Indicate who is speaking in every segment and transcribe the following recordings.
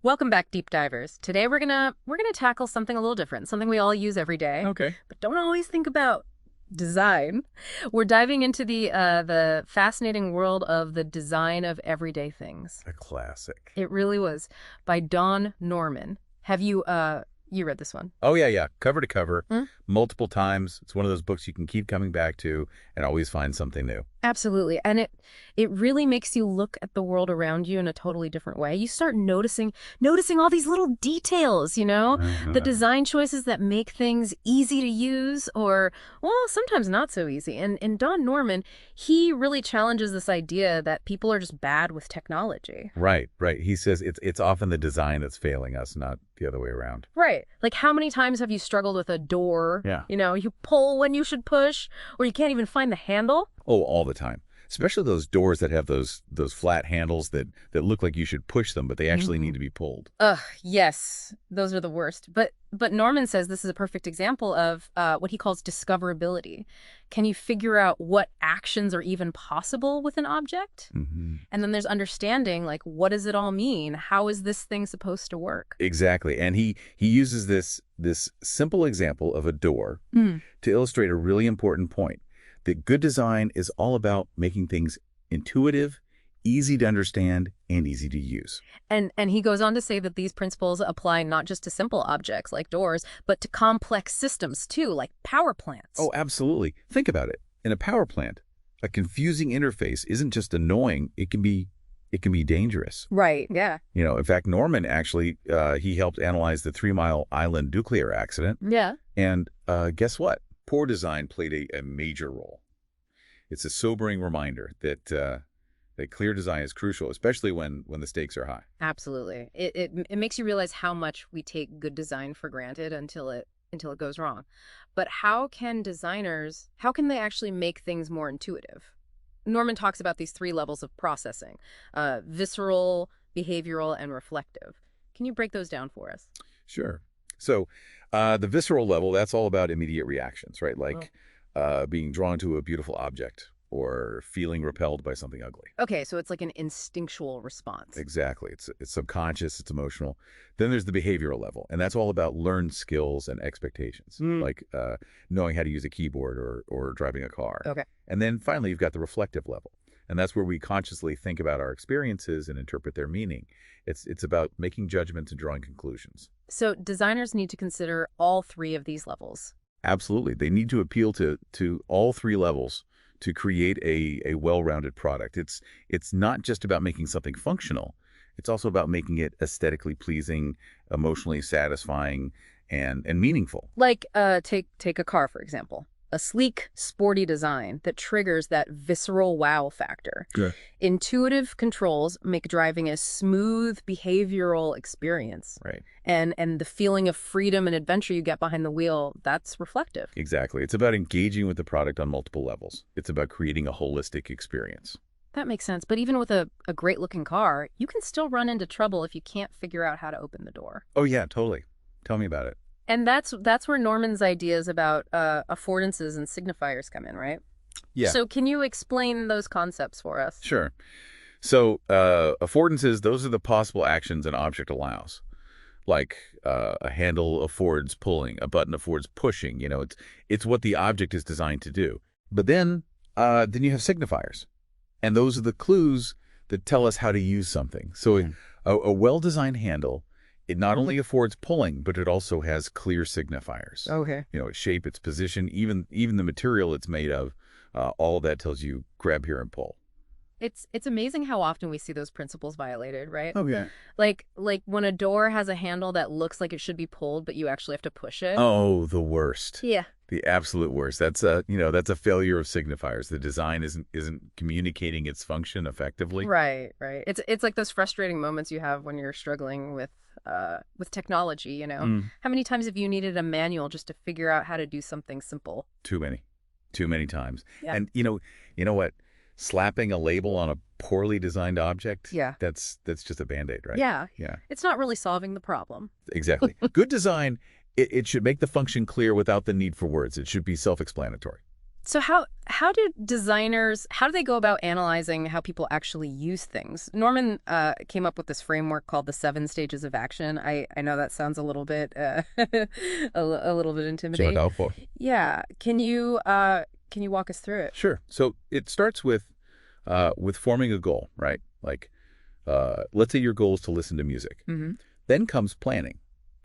Speaker 1: Welcome back, deep divers. Today we're gonna tackle something a little different, something we all use every day,
Speaker 2: Okay.
Speaker 1: but don't always think about design. We're diving into the fascinating world of the design of everyday things.
Speaker 2: A classic.
Speaker 1: It really was by Don Norman. Have you read this one?
Speaker 2: Oh, yeah. Cover to cover,
Speaker 1: Hmm?
Speaker 2: multiple times. It's one of those books you can keep coming back to and always find something new.
Speaker 1: Absolutely. And it really makes you look at the world around you in a totally different way. You start noticing all these little details, the
Speaker 2: Uh-huh.
Speaker 1: design choices that make things easy to use or well, sometimes not so easy. And Don Norman, he really challenges this idea that people are just bad with technology.
Speaker 2: Right. He says it's often the design that's failing us, not the other way around.
Speaker 1: Right. Like how many times have you struggled with a door?
Speaker 2: Yeah.
Speaker 1: You pull when you should push, or you can't even find the handle?
Speaker 2: Oh, all the time. Especially those doors that have those flat handles that look like you should push them, but they actually need to be pulled.
Speaker 1: Ugh, yes, those are the worst. But Norman says this is a perfect example of what he calls discoverability. Can you figure out what actions are even possible with an object?
Speaker 2: Hmm.
Speaker 1: And then there's understanding, like, what does it all mean? How is this thing supposed to work?
Speaker 2: Exactly. And he uses this simple example of a door
Speaker 1: Mm.
Speaker 2: to illustrate a really important point, that good design is all about making things intuitive, easy to understand, and easy to use.
Speaker 1: And he goes on to say that these principles apply not just to simple objects like doors, but to complex systems too, like power plants.
Speaker 2: Oh, absolutely. Think about it. In a power plant, a confusing interface isn't just annoying, it can be dangerous.
Speaker 1: Right, yeah.
Speaker 2: In fact, Norman actually he helped analyze the 3 Mile Island nuclear accident,
Speaker 1: Yeah.
Speaker 2: and guess what? Poor design played a major role. It's a sobering reminder that clear design is crucial, especially when the stakes are high.
Speaker 1: Absolutely. It makes you realize how much we take good design for granted until it goes wrong. But how can they actually make things more intuitive? Norman talks about these three levels of processing, visceral, behavioral, and reflective. Can you break those down for us?
Speaker 2: Sure. So the visceral level, that's all about immediate reactions, right?
Speaker 1: Oh.
Speaker 2: Like being drawn to a beautiful object or feeling repelled by something ugly.
Speaker 1: Okay, so it's like an instinctual response.
Speaker 2: Exactly. It's subconscious, it's emotional. Then there's the behavioral level, and that's all about learned skills and expectations,
Speaker 1: Mm.
Speaker 2: like knowing how to use a keyboard or driving a car.
Speaker 1: Okay.
Speaker 2: And then finally, you've got the reflective level, and that's where we consciously think about our experiences and interpret their meaning. It's about making judgments and drawing conclusions.
Speaker 1: So designers need to consider all three of these levels.
Speaker 2: Absolutely. They need to appeal to all three levels to create a well-rounded product. It's not just about making something functional. It's also about making it aesthetically pleasing, emotionally satisfying, and meaningful.
Speaker 1: Like, take a car, for example. A sleek, sporty design that triggers that visceral wow factor.
Speaker 2: Good.
Speaker 1: Intuitive controls make driving a smooth behavioral experience.
Speaker 2: Right.
Speaker 1: And the feeling of freedom and adventure you get behind the wheel, that's reflective.
Speaker 2: Exactly. It's about engaging with the product on multiple levels. It's about creating a holistic experience.
Speaker 1: That makes sense. But even with a great-looking car, you can still run into trouble if you can't figure out how to open the door.
Speaker 2: Oh, yeah, totally. Tell me about it.
Speaker 1: And that's where Norman's ideas about affordances and signifiers come in, right?
Speaker 2: Yeah,
Speaker 1: So can you explain those concepts for us?
Speaker 2: sure. So affordances, those are the possible actions an object allows. Like a handle affords pulling, a button affords pushing. It's what the object is designed to do. But then you have signifiers, and those are the clues that tell us how to use something. So a well-designed handle, it not only affords pulling, but it also has clear signifiers.
Speaker 1: Okay.
Speaker 2: Its shape, its position, even the material it's made of. All that tells you grab here and pull.
Speaker 1: It's amazing how often we see those principles violated, right?
Speaker 2: Oh yeah.
Speaker 1: Like when a door has a handle that looks like it should be pulled, but you actually have to push it.
Speaker 2: Oh, the worst.
Speaker 1: Yeah.
Speaker 2: The absolute worst. That's a failure of signifiers. The design isn't communicating its function effectively.
Speaker 1: Right, right. It's like those frustrating moments you have when you're struggling with technology, How many times have you needed a manual just to figure out how to do something simple?
Speaker 2: Too many. Too many times.
Speaker 1: Yeah.
Speaker 2: And you know what? Slapping a label on a poorly designed object,
Speaker 1: Yeah.
Speaker 2: that's just a Band-Aid, right?
Speaker 1: Yeah.
Speaker 2: Yeah,
Speaker 1: It's not really solving the problem.
Speaker 2: exactly. Good design, it should make the function clear without the need for words. It should be self-explanatory.
Speaker 1: So how do designers, how do they go about analyzing how people actually use things? Norman came up with this framework called the 7 stages of action. I know that sounds a little bit a little bit
Speaker 2: Sure,
Speaker 1: intimidating.
Speaker 2: doubtful.
Speaker 1: Yeah, can you walk us through it?
Speaker 2: Sure. So it starts with forming a goal, right? Like, let's say your goal is to listen to music.
Speaker 1: Hmm.
Speaker 2: Then comes planning.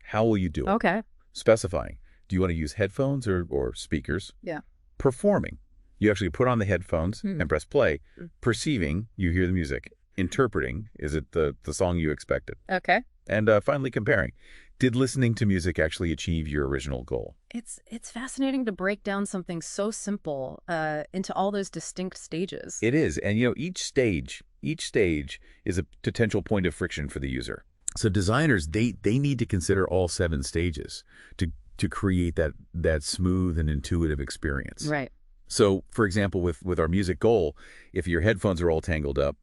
Speaker 2: How will you do it?
Speaker 1: Okay.
Speaker 2: Specifying. Do you want to use headphones or speakers?
Speaker 1: Yeah.
Speaker 2: Performing. You actually put on the headphones
Speaker 1: Hmm.
Speaker 2: and press play. Perceiving, you hear the music. Interpreting, is it the song you expected?
Speaker 1: Okay.
Speaker 2: And finally comparing. Did listening to music actually achieve your original goal?
Speaker 1: It's fascinating to break down something so simple into all those distinct stages.
Speaker 2: It is. And each stage is a potential point of friction for the user. So designers, they need to consider all 7 stages to create that smooth and intuitive experience.
Speaker 1: Right.
Speaker 2: So, for example, with our music goal, if your headphones are all tangled up,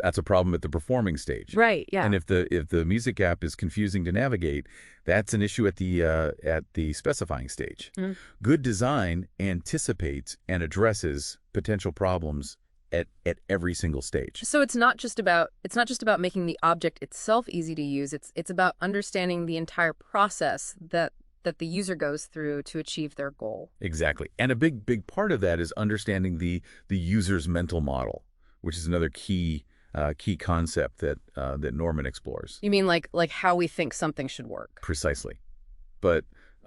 Speaker 2: that's a problem at the performing stage.
Speaker 1: Right. Yeah.
Speaker 2: And if the music app is confusing to navigate, that's an issue at the specifying stage.
Speaker 1: Mm.
Speaker 2: Good design anticipates and addresses potential problems at every single stage.
Speaker 1: So it's not just about making the object itself easy to use. It's about understanding the entire process that the user goes through to achieve their goal.
Speaker 2: Exactly. And a big part of that is understanding the user's mental model, which is another key concept that Norman explores.
Speaker 1: You mean like how we think something should work?
Speaker 2: Precisely. But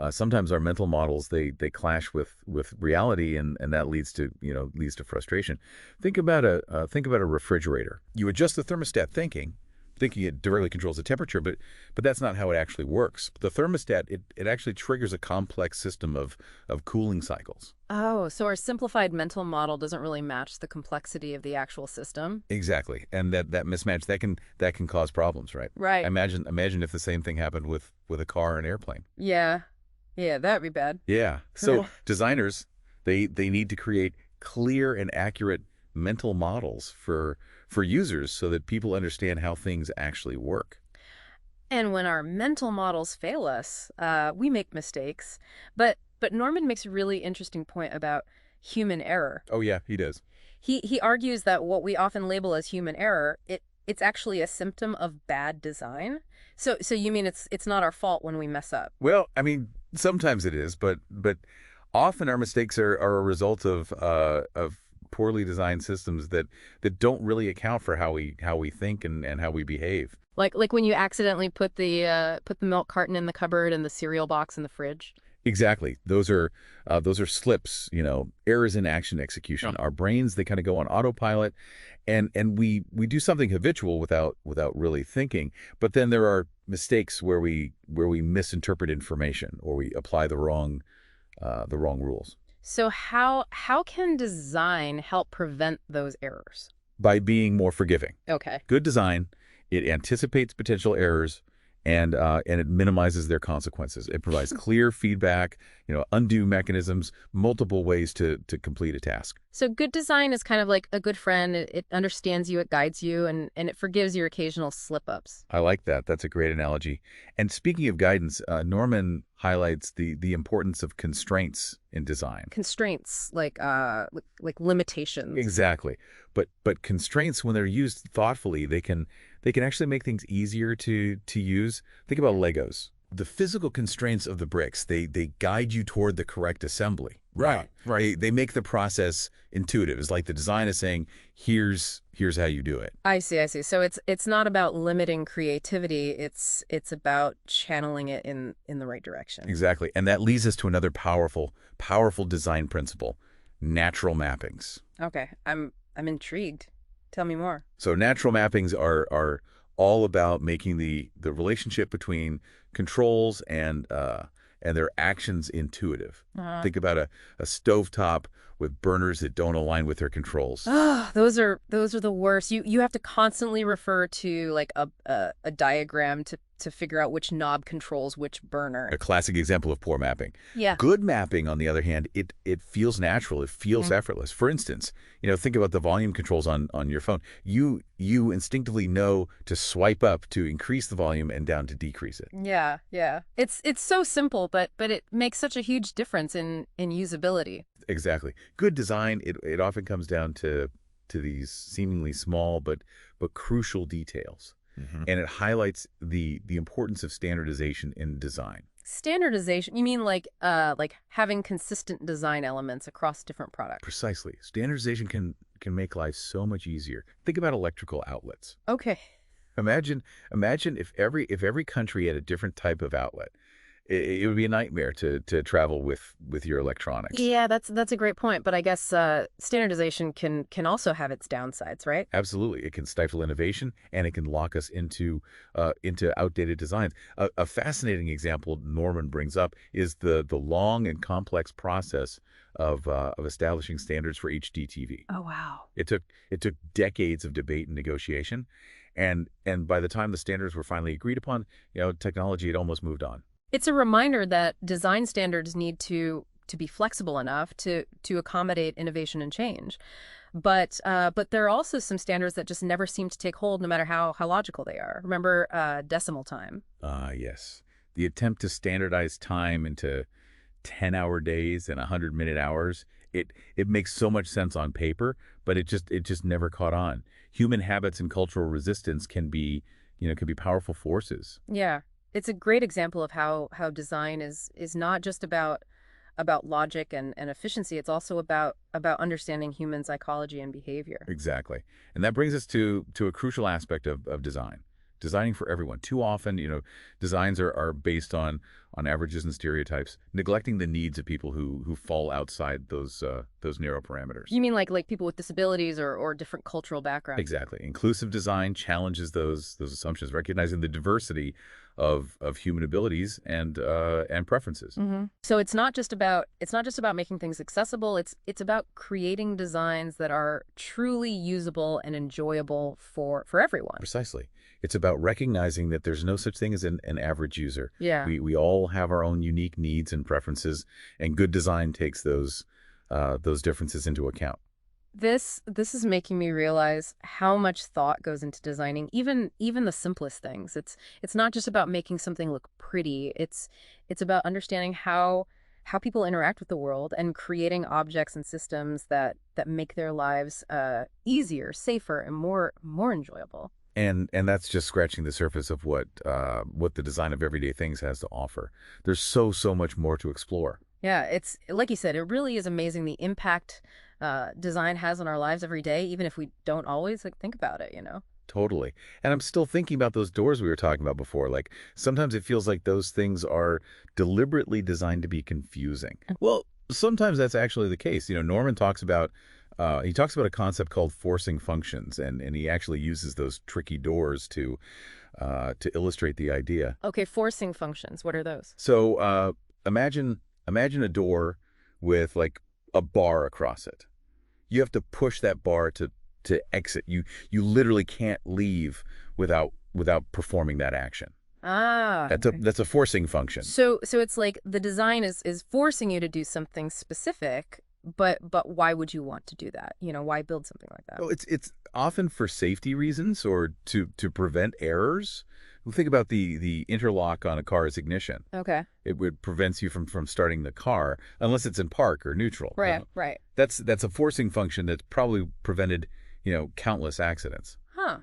Speaker 2: sometimes our mental models they clash with reality, and that leads to frustration. Think about a refrigerator. You adjust the thermostat thinking it directly controls the temperature, but that's not how it actually works. The thermostat it actually triggers a complex system of cooling cycles.
Speaker 1: Oh, so our simplified mental model doesn't really match the complexity of the actual system?
Speaker 2: Exactly, and that mismatch that can cause problems, right?
Speaker 1: Right.
Speaker 2: Imagine if the same thing happened with a car or an airplane.
Speaker 1: Yeah. Yeah, that'd be bad.
Speaker 2: Yeah. So designers, they need to create clear and accurate mental models for users so that people understand how things actually work.
Speaker 1: And when our mental models fail us, we make mistakes. But Norman makes a really interesting point about human error.
Speaker 2: Oh yeah, he does.
Speaker 1: He argues that what we often label as human error, it's actually a symptom of bad design. So you mean it's not our fault when we mess up?
Speaker 2: Well, I mean, sometimes it is, but often our mistakes are a result of poorly designed systems that don't really account for how we think and how we behave.
Speaker 1: Like when you accidentally put the milk carton in the cupboard and the cereal box in the fridge.
Speaker 2: Exactly. Those are slips, errors in action execution. Our brains, they kind of go on autopilot, and we do something habitual without really thinking. But then there are mistakes where we misinterpret information or we apply the wrong rules.
Speaker 1: So how can design help prevent those errors?
Speaker 2: By being more forgiving.
Speaker 1: Okay.
Speaker 2: Good design, it anticipates potential errors and it minimizes their consequences. It provides clear feedback, undo mechanisms, multiple ways to complete a task.
Speaker 1: So good design is kind of like a good friend. It understands you, it guides you, and it forgives your occasional slip-ups.
Speaker 2: I like that. That's a great analogy. And speaking of guidance, Norman highlights the importance of constraints in design.
Speaker 1: Constraints like limitations.
Speaker 2: Exactly. But constraints, when they're used thoughtfully, they can actually make things easier to use. Think about Legos. The physical constraints of the bricks, they guide you toward the correct assembly.
Speaker 1: Right.
Speaker 2: They make the process intuitive. It's like the design is saying, here's how you do it.
Speaker 1: I see. So it's not about limiting creativity. It's about channeling it in the right direction.
Speaker 2: Exactly. And that leads us to another powerful design principle, natural mappings.
Speaker 1: Okay. I'm intrigued. Tell me more.
Speaker 2: So natural mappings are all about making the relationship between controls and their actions intuitive. Think about a stovetop with burners that don't align with their controls.
Speaker 1: Oh, those are the worst. You have to constantly refer to like a diagram to figure out which knob controls which burner.
Speaker 2: A classic example of poor mapping.
Speaker 1: Yeah.
Speaker 2: Good mapping, on the other hand, it feels natural. It feels effortless. For instance, think about the volume controls on your phone. You instinctively know to swipe up to increase the volume and down to decrease it.
Speaker 1: Yeah. It's so simple, but it makes such a huge difference in usability.
Speaker 2: Exactly. Good design, it often comes down to these seemingly small but crucial details. And it highlights the importance of standardization in design.
Speaker 1: Standardization, you mean like having consistent design elements across different products?
Speaker 2: Precisely. Standardization can make life so much easier. Think about electrical outlets.
Speaker 1: Okay.
Speaker 2: Imagine if every country had a different type of outlet. It would be a nightmare to travel with your electronics.
Speaker 1: Yeah, that's a great point, but I guess standardization can also have its downsides, right?
Speaker 2: Absolutely. It can stifle innovation and it can lock us into outdated designs. A fascinating example Norman brings up is the long and complex process of establishing standards for HDTV.
Speaker 1: Oh, wow.
Speaker 2: It took it took decades of debate and negotiation, and by the time the standards were finally agreed upon, technology had almost moved on.
Speaker 1: It's a reminder that design standards need to be flexible enough to accommodate innovation and change. But there are also some standards that just never seem to take hold, no matter how logical they are. Remember decimal time?
Speaker 2: Ah, yes. The attempt to standardize time into 10-hour days and 100-minute hours, it makes so much sense on paper, but it just never caught on. Human habits and cultural resistance can be powerful forces.
Speaker 1: Yeah, it's a great example of how design is not just about logic and efficiency. It's also about understanding human psychology and behavior.
Speaker 2: Exactly. And that brings us to a crucial aspect of design. Designing for everyone. Too often, designs are based on averages and stereotypes, neglecting the needs of people who fall outside those narrow parameters.
Speaker 1: You mean like people with disabilities or different cultural backgrounds?
Speaker 2: Exactly. Inclusive design challenges those assumptions, recognizing the diversity of human abilities and preferences.
Speaker 1: So it's not just about making things accessible. It's about creating designs that are truly usable and enjoyable for everyone.
Speaker 2: Precisely. It's about recognizing that there's no such thing as an average user.
Speaker 1: Yeah.
Speaker 2: We all have our own unique needs and preferences, and good design takes those differences into account.
Speaker 1: This is making me realize how much thought goes into designing even the simplest things. It's not just about making something look pretty. It's about understanding how people interact with the world and creating objects and systems that make their lives easier, safer, and more enjoyable.
Speaker 2: And that's just scratching the surface of what the design of everyday things has to offer. There's so much more to explore.
Speaker 1: Yeah, it's like you said, it really is amazing the impact design has on our lives every day, even if we don't always like think about it.
Speaker 2: Totally. And I'm still thinking about those doors we were talking about before. Like sometimes it feels like those things are deliberately designed to be confusing. Well, sometimes that's actually the case. Norman talks about a concept called forcing functions, and he actually uses those tricky doors to illustrate the idea.
Speaker 1: Okay, forcing functions. What are those?
Speaker 2: So imagine a door with like a bar across it. You have to push that bar to exit. You literally can't leave without performing that action.
Speaker 1: Ah,
Speaker 2: That's a
Speaker 1: okay.
Speaker 2: that's a forcing function.
Speaker 1: So it's like the design is forcing you to do something specific, but why would you want to do that? Why build something like that?
Speaker 2: Well, it's often for safety reasons or to prevent errors. Think about the interlock on a car's ignition.
Speaker 1: Okay.
Speaker 2: It would prevents you from starting the car unless it's in park or neutral.
Speaker 1: Right, right.
Speaker 2: That's a forcing function that's probably prevented, countless accidents.
Speaker 1: Huh.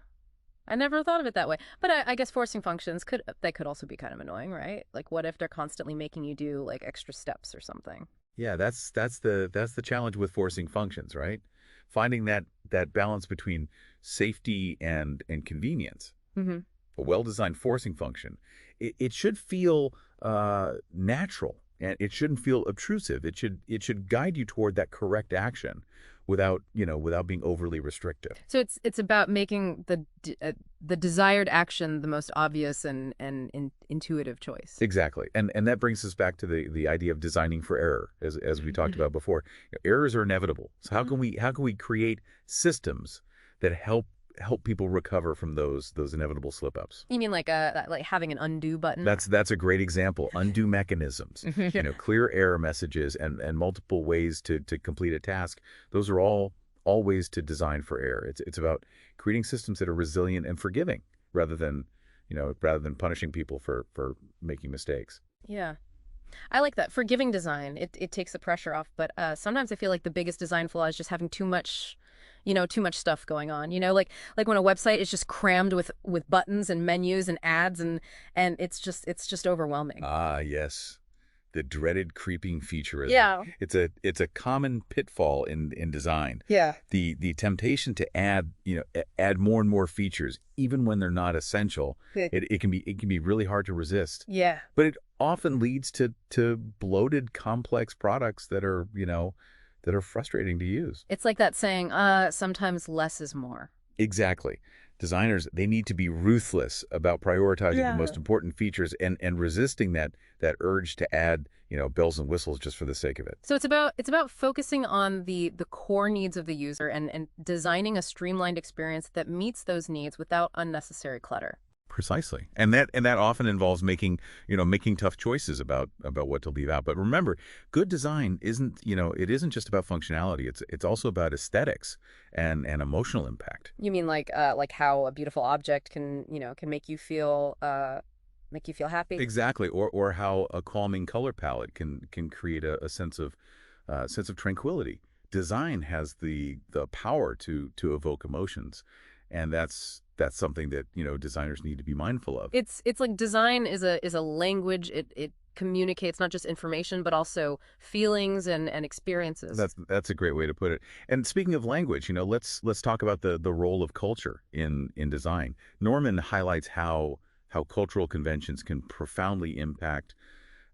Speaker 1: I never thought of it that way. But I guess forcing functions could also be kind of annoying, right? Like what if they're constantly making you do like extra steps or something?
Speaker 2: Yeah, that's the challenge with forcing functions, right? Finding that balance between safety and convenience.
Speaker 1: Hmm.
Speaker 2: A well-designed forcing function, it should feel natural and it shouldn't feel obtrusive. It should guide you toward that correct action without being overly restrictive.
Speaker 1: So it's about making the desired action the most obvious and intuitive choice.
Speaker 2: Exactly. And that brings us back to the idea of designing for error, as we talked about before. Errors are inevitable. So how can we create systems that help people recover from those inevitable slip-ups?
Speaker 1: You mean like having an undo button?
Speaker 2: That's a great example. Undo mechanisms,
Speaker 1: Yeah.
Speaker 2: clear error messages and multiple ways to complete a task. Those are all ways to design for error. It's about creating systems that are resilient and forgiving rather than punishing people for making mistakes.
Speaker 1: Yeah. I like that. Forgiving design, it takes the pressure off, but sometimes I feel like the biggest design flaw is just having too much, too much stuff going on. Like when a website is just crammed with buttons and menus and ads and it's just overwhelming.
Speaker 2: Ah, yes. The dreaded creeping featureism.
Speaker 1: Yeah.
Speaker 2: It's a common pitfall in design.
Speaker 1: Yeah.
Speaker 2: The temptation to add, add more and more features, even when they're not essential,
Speaker 1: Good.
Speaker 2: it can be really hard to resist.
Speaker 1: Yeah.
Speaker 2: But it often leads to bloated, complex products that are frustrating to use.
Speaker 1: It's like that saying, sometimes less is more.
Speaker 2: Exactly. Designers, they need to be ruthless about prioritizing the
Speaker 1: Yeah.
Speaker 2: most important features and resisting that urge to add, bells and whistles just for the sake of it.
Speaker 1: So it's about focusing on the core needs of the user and designing a streamlined experience that meets those needs without unnecessary clutter.
Speaker 2: Precisely. And that often involves making tough choices about what to leave out. But remember, good design isn't just about functionality. It's also about aesthetics and emotional impact.
Speaker 1: You mean like how a beautiful object can make you feel happy?
Speaker 2: Exactly. Or how a calming color palette can create a sense of tranquility. Design has the power to evoke emotions, and that's something that designers need to be mindful of.
Speaker 1: It's like design is a language. It communicates not just information but also feelings and experiences.
Speaker 2: That's a great way to put it. And speaking of language, let's talk about the role of culture in design. Norman highlights how cultural conventions can profoundly impact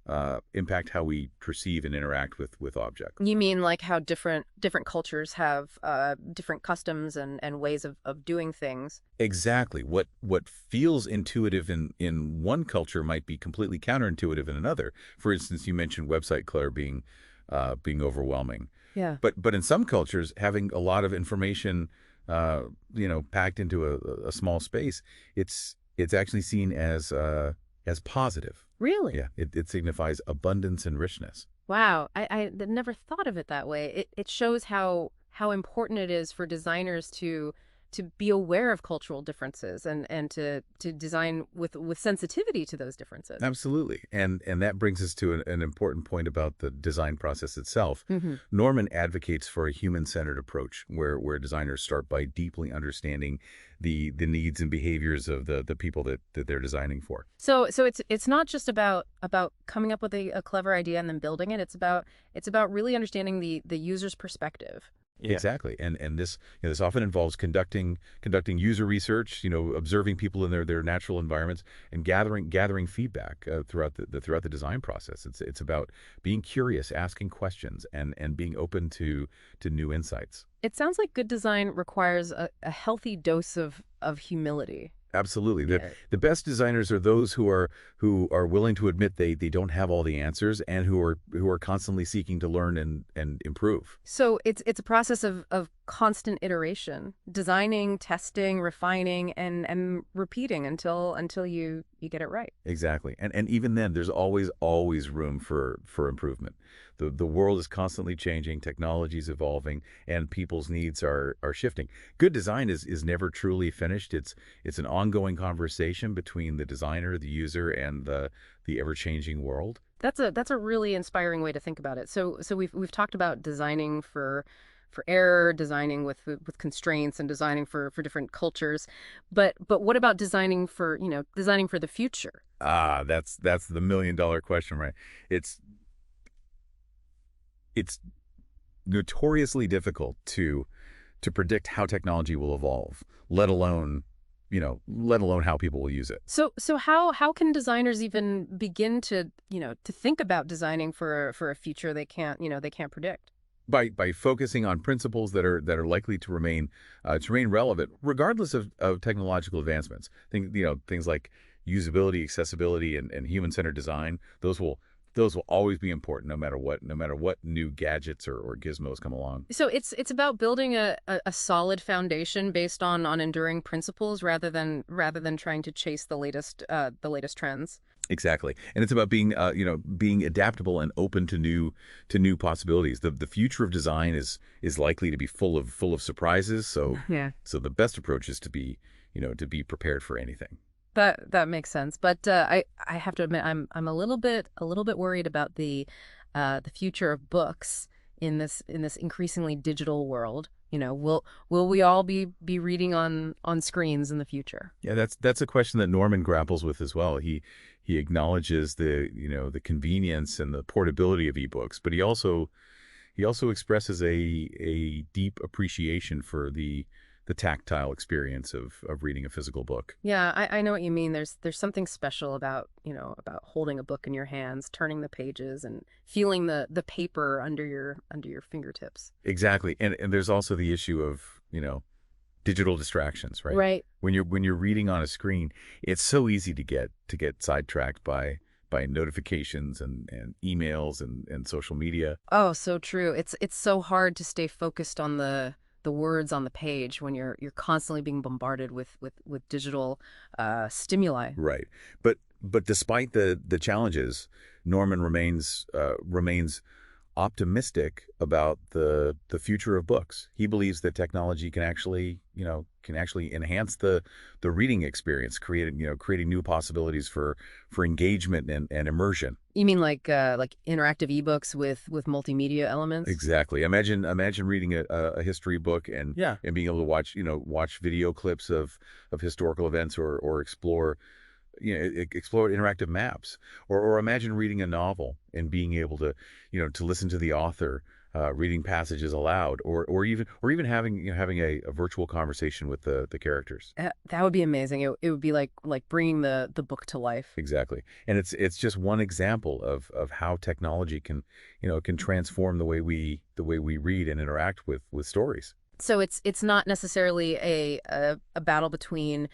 Speaker 2: how we perceive and interact with objects.
Speaker 1: You mean like how different cultures have different customs and ways of doing things?
Speaker 2: Exactly. What feels intuitive in one culture might be completely counterintuitive in another. For instance, you mentioned website clutter being overwhelming.
Speaker 1: Yeah.
Speaker 2: But in some cultures, having a lot of information, packed into a small space, it's actually seen as positive.
Speaker 1: Really?
Speaker 2: Yeah, it signifies abundance and richness.
Speaker 1: Wow. I never thought of it that way. It shows how important it is for designers to be aware of cultural differences and to design with sensitivity to those differences.
Speaker 2: Absolutely. And that brings us to an important point about the design process itself.
Speaker 1: Hmm.
Speaker 2: Norman advocates for a human-centered approach where designers start by deeply understanding the needs and behaviors of the people that they're designing for.
Speaker 1: So it's not just about coming up with a clever idea and then building it. It's about really understanding the user's perspective.
Speaker 3: Yeah.
Speaker 2: Exactly. And this often involves conducting user research, observing people in their natural environments and gathering feedback throughout the design process. It's about being curious, asking questions, and being open to new insights.
Speaker 1: It sounds like good design requires a healthy dose of humility.
Speaker 2: Absolutely. The
Speaker 1: Yeah.
Speaker 2: the best designers are those who are willing to admit they don't have all the answers and who are constantly seeking to learn and improve.
Speaker 1: So it's a process of constant iteration, designing, testing, refining, and repeating until you get it right.
Speaker 2: Exactly. And even then there's always room for improvement. The world is constantly changing, technology is evolving, and people's needs are shifting. Good design is never truly finished. It's an ongoing conversation between the designer, the user, and the ever-changing world.
Speaker 1: That's a really inspiring way to think about it. So we've talked about designing for error, designing with constraints, and designing for different cultures. But what about designing for the future?
Speaker 2: Ah, that's the million-dollar question, right? It's it's notoriously difficult to predict how technology will evolve, let alone how people will use it.
Speaker 1: So how can designers even begin to think about designing for a future they can't predict?
Speaker 2: By focusing on principles that are likely to remain relevant regardless of technological advancements. Things like usability, accessibility, and human-centered design. Those will always be important no matter what new gadgets or gizmos come along.
Speaker 1: So it's about building a solid foundation based on enduring principles rather than trying to chase the latest trends.
Speaker 2: Exactly. And it's about being adaptable and open to new possibilities. The future of design is likely to be full of surprises. So
Speaker 1: Yeah.
Speaker 2: so the best approach is to be prepared for anything.
Speaker 1: That makes sense. But I have to admit I'm a little bit worried about the future of books in this increasingly digital world. Will we all be reading on screens in the future?
Speaker 2: Yeah, that's a question that Norman grapples with as well. He acknowledges the convenience and the portability of ebooks, but he also expresses a deep appreciation for the tactile experience of reading a physical book.
Speaker 1: Yeah, I know what you mean. There's something special about, about holding a book in your hands, turning the pages and feeling the paper under your fingertips.
Speaker 2: Exactly. And there's also the issue of, digital distractions, right?
Speaker 1: Right.
Speaker 2: When you're reading on a screen, it's so easy to get sidetracked by notifications and emails and social media.
Speaker 1: Oh, so true. It's so hard to stay focused on the words on the page when you're constantly being bombarded with digital stimuli.
Speaker 2: Right. But despite the challenges, Norman remains optimistic about the future of books. He believes that technology can actually enhance the reading experience, creating new possibilities for engagement and immersion.
Speaker 1: You mean like interactive ebooks with multimedia elements?
Speaker 2: Exactly. Imagine reading a history book
Speaker 1: Yeah.
Speaker 2: and being able to watch video clips of historical events or explore interactive maps, or imagine reading a novel and being able to listen to the author reading passages aloud, or even having a virtual conversation with the characters.
Speaker 1: That would be amazing. It would be like bringing the book to life.
Speaker 2: Exactly. And it's just one example of how technology can transform the way we read and interact with stories.
Speaker 1: So it's not necessarily a battle between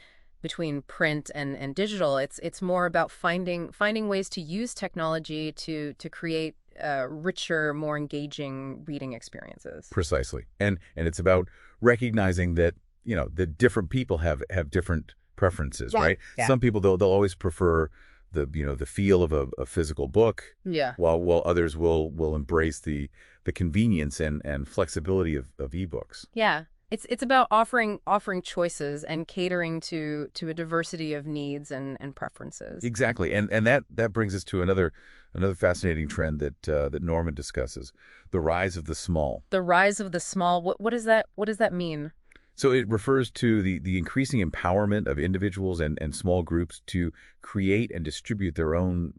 Speaker 1: print and digital. It's more about finding ways to use technology to create richer, more engaging reading experiences.
Speaker 2: Precisely. And it's about recognizing that different people have different preferences,
Speaker 1: Right.
Speaker 2: right?
Speaker 1: Yeah.
Speaker 2: Some people they'll always prefer the feel of a physical book,
Speaker 1: Yeah.
Speaker 2: while others will embrace the convenience and flexibility of ebooks.
Speaker 1: Yeah. It's about offering choices and catering to a diversity of needs and preferences.
Speaker 2: Exactly. And that brings us to another fascinating trend that Norman discusses, the rise of the small.
Speaker 1: The rise of the small, what does that mean?
Speaker 2: So it refers to the increasing empowerment of individuals and small groups to create and distribute their own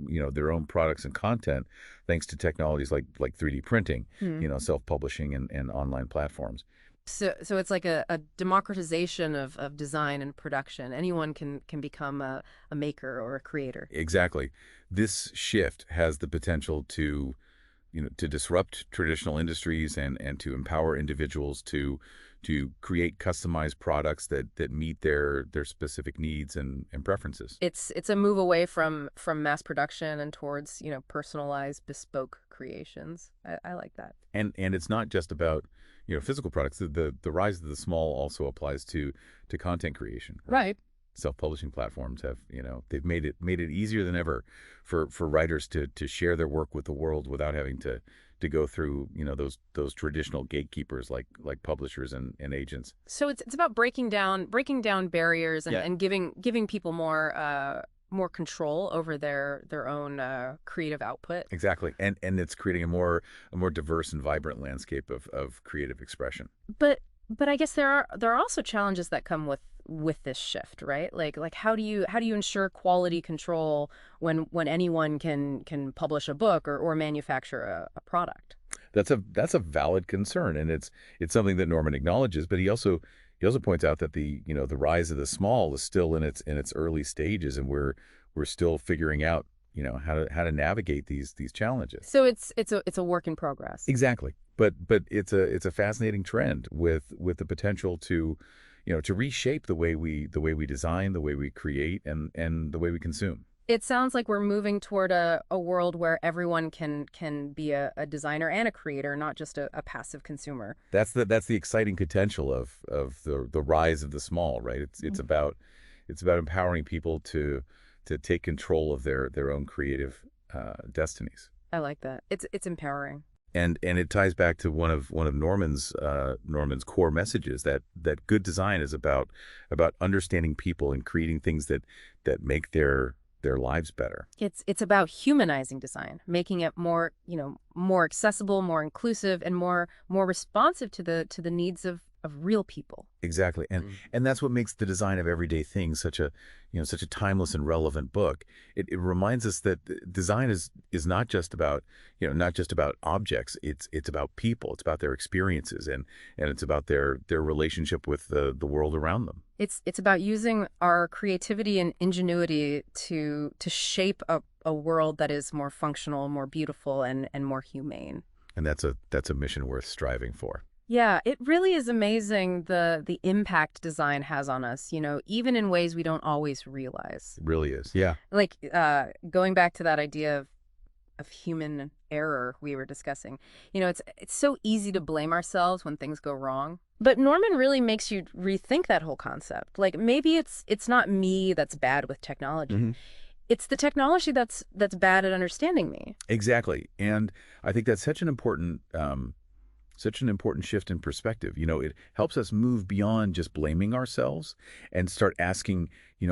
Speaker 2: products and content, thanks to technologies like 3D printing,
Speaker 1: Hmm.
Speaker 2: self-publishing and online platforms.
Speaker 1: So it's like a democratization of design and production. Anyone can become a maker or a creator.
Speaker 2: Exactly. This shift has the potential to disrupt traditional industries and to empower individuals to create customized products that meet their specific needs and preferences.
Speaker 1: It's a move away from mass production and towards, personalized, bespoke creations. I like that.
Speaker 2: And it's not just about physical products. The rise of the small also applies to content creation.
Speaker 1: Right.
Speaker 2: Self-publishing platforms they've made it easier than ever for writers to share their work with the world without having to go through those traditional gatekeepers like publishers and agents.
Speaker 1: So it's about breaking down barriers and,
Speaker 2: Yeah.
Speaker 1: and giving people more control over their own creative output.
Speaker 2: Exactly. And it's creating a more diverse and vibrant landscape of creative expression.
Speaker 1: But I guess there are also challenges that come with this shift, right? Like how do you ensure quality control when anyone can publish a book or manufacture a product?
Speaker 2: That's a valid concern, and it's something that Norman acknowledges, but he also points out that the rise of the small is still in its early stages, and we're still figuring out how to navigate these challenges.
Speaker 1: So it's a work in progress.
Speaker 2: Exactly. But it's a fascinating trend with the potential to reshape the way we design, the way we create, and the way we consume.
Speaker 1: It sounds like we're moving toward a world where everyone can be a designer and a creator, not just a passive consumer.
Speaker 2: That's the exciting potential of the rise of the small, right? It's about empowering people to take control of their own creative destinies.
Speaker 1: I like that. It's empowering.
Speaker 2: And it ties back to one of Norman's core messages, that good design is about understanding people and creating things that make their lives better.
Speaker 1: It's about humanizing design, making it more, more accessible, more inclusive, and more responsive to the needs of real people.
Speaker 2: Exactly. And that's what makes the design of everyday things such a timeless and relevant book. It reminds us that design is not just about, not just about objects. It's about people. It's about their experiences, and it's about their relationship with the world around them.
Speaker 1: It's about using our creativity and ingenuity to shape a world that is more functional, more beautiful, and more humane.
Speaker 2: And that's a mission worth striving for.
Speaker 1: Yeah, it really is amazing the impact design has on us, even in ways we don't always realize.
Speaker 2: It really is. Yeah.
Speaker 1: Like going back to that idea of human error we were discussing. It's so easy to blame ourselves when things go wrong. But Norman really makes you rethink that whole concept. Like maybe it's not me that's bad with technology.
Speaker 2: Hmm.
Speaker 1: It's the technology that's bad at understanding me.
Speaker 2: Exactly. And I think that's such an important shift in perspective. It helps us move beyond just blaming ourselves and start asking,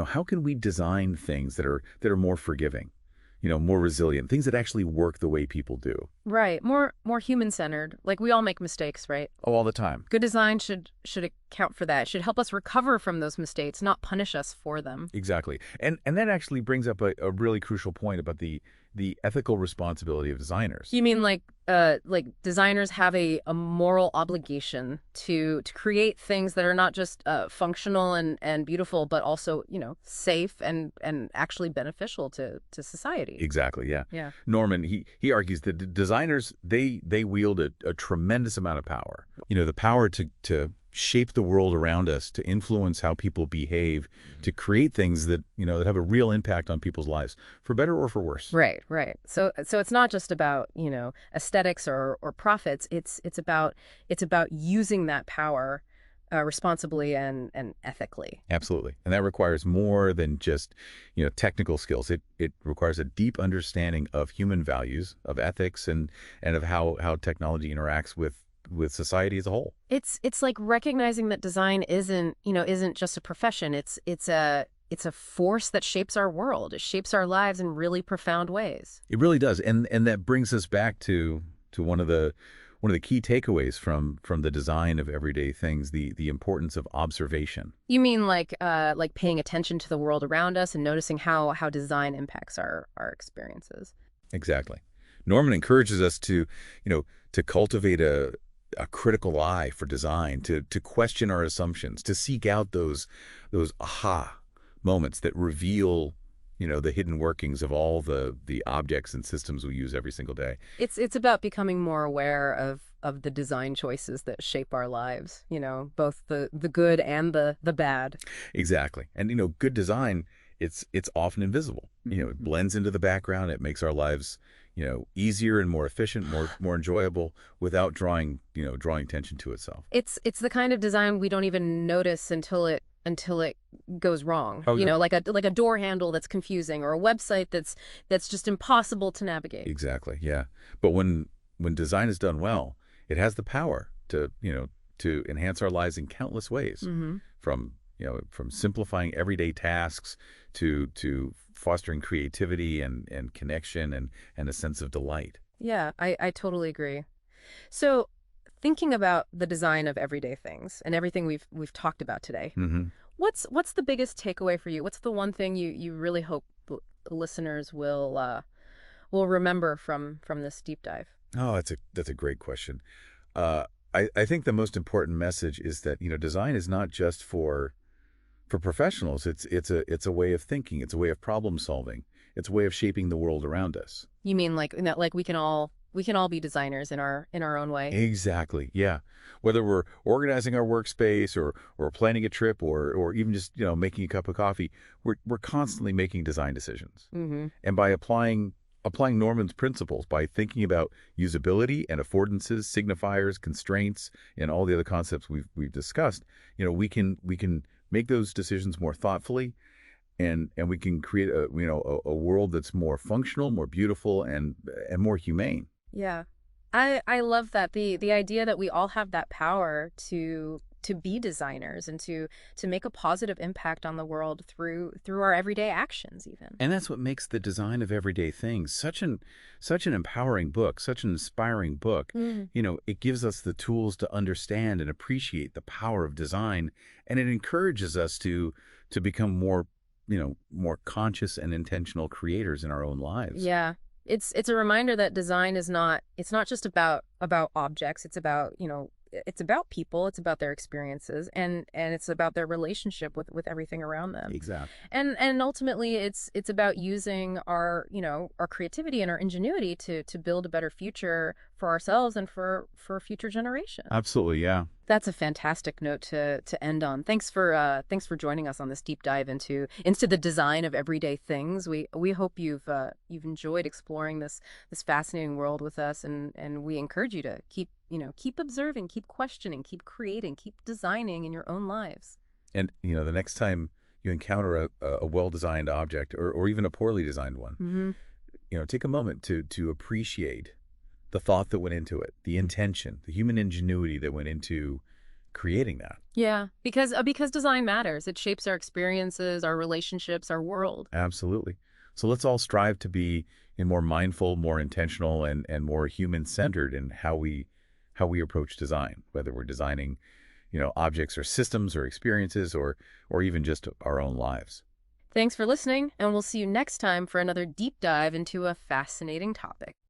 Speaker 2: how can we design things that are more forgiving, more resilient, things that actually work the way people do.
Speaker 1: Right. More human-centered. Like we all make mistakes, right?
Speaker 2: Oh, all the time.
Speaker 1: Good design should account for that. It should help us recover from those mistakes, not punish us for them.
Speaker 2: Exactly. And that actually brings up a really crucial point about the ethical responsibility of designers.
Speaker 1: You mean like designers have a moral obligation to create things that are not just functional and beautiful, but also, safe and actually beneficial to society.
Speaker 2: Exactly, yeah.
Speaker 1: Yeah.
Speaker 2: Norman, he argues that designers, they wield a tremendous amount of power. The power to shape the world around us, to influence how people behave, to create things that have a real impact on people's lives, for better or for worse.
Speaker 1: Right, right. So it's not just about, aesthetics or profits. It's about using that power responsibly and ethically.
Speaker 2: Absolutely. And that requires more than just, technical skills. It requires a deep understanding of human values, of ethics, and of how technology interacts with society as a whole.
Speaker 1: It's like recognizing that design isn't just a profession. It's a force that shapes our world. It shapes our lives in really profound ways.
Speaker 2: It really does. And that brings us back to one of the key takeaways from the design of everyday things, the importance of observation.
Speaker 1: You mean like paying attention to the world around us and noticing how design impacts our experiences.
Speaker 2: Exactly. Norman encourages us to cultivate a critical eye for design, to question our assumptions, to seek out those aha moments that reveal, the hidden workings of all the objects and systems we use every single day.
Speaker 1: It's about becoming more aware of the design choices that shape our lives, both the good and the bad.
Speaker 2: Exactly. And good design, it's often invisible. It blends into the background. It makes our lives, easier and more efficient, more enjoyable, without drawing attention to itself.
Speaker 1: It's the kind of design we don't even notice until it goes wrong.
Speaker 2: Oh, yeah.
Speaker 1: Like a door handle that's confusing or a website that's just impossible to navigate.
Speaker 2: Exactly. Yeah. But when design is done well, it has the power to enhance our lives in countless ways,
Speaker 1: Hmm.
Speaker 2: from simplifying everyday tasks to fostering creativity and connection and a sense of delight.
Speaker 1: Yeah, I totally agree. So, thinking about the design of everyday things and everything we've talked about today,
Speaker 2: Hmm.
Speaker 1: what's the biggest takeaway for you? What's the one thing you really hope listeners will remember from this deep dive?
Speaker 2: Oh, that's a great question. Uh, I think the most important message is that design is not just for professionals. It's a way of thinking. It's a way of problem solving. It's a way of shaping the world around us.
Speaker 1: You mean like we can all be designers in our own way?
Speaker 2: Exactly. Yeah. Whether we're organizing our workspace or planning a trip or even just, making a cup of coffee, we're constantly making design decisions.
Speaker 1: Hmm.
Speaker 2: And by applying Norman's principles, by thinking about usability and affordances, signifiers, constraints, and all the other concepts we've discussed, we can make those decisions more thoughtfully, and we can create a world that's more functional, more beautiful, and more humane.
Speaker 1: Yeah. I love that, the idea that we all have that power to be designers and to make a positive impact on the world through our everyday actions even.
Speaker 2: And that's what makes the design of everyday things such an empowering book, such an inspiring book.
Speaker 1: Mm.
Speaker 2: It gives us the tools to understand and appreciate the power of design, and it encourages us to become more conscious and intentional creators in our own lives.
Speaker 1: Yeah. It's a reminder that design is not it's not just about objects. It's about, it's about people, it's about their experiences and it's about their relationship with everything around them.
Speaker 2: Exactly.
Speaker 1: And ultimately it's about using our, our creativity and our ingenuity to build a better future for ourselves and for future generations.
Speaker 2: Absolutely, yeah.
Speaker 1: That's a fantastic note to end on. Thanks for joining us on this deep dive into the design of everyday things. We hope you've enjoyed exploring this fascinating world with us, and we encourage you to keep observing, keep questioning, keep creating, keep designing in your own lives.
Speaker 2: And the next time you encounter a well-designed object, or even a poorly designed one,
Speaker 1: Hmm.
Speaker 2: take a moment to appreciate the thought that went into it, the intention, the human ingenuity that went into creating that.
Speaker 1: Yeah, because design matters. It shapes our experiences, our relationships, our world.
Speaker 2: Absolutely. So let's all strive to be more mindful, more intentional, and more human-centered in how we approach design, whether we're designing, objects or systems or experiences, or even just our own lives.
Speaker 1: Thanks for listening, and we'll see you next time for another deep dive into a fascinating topic.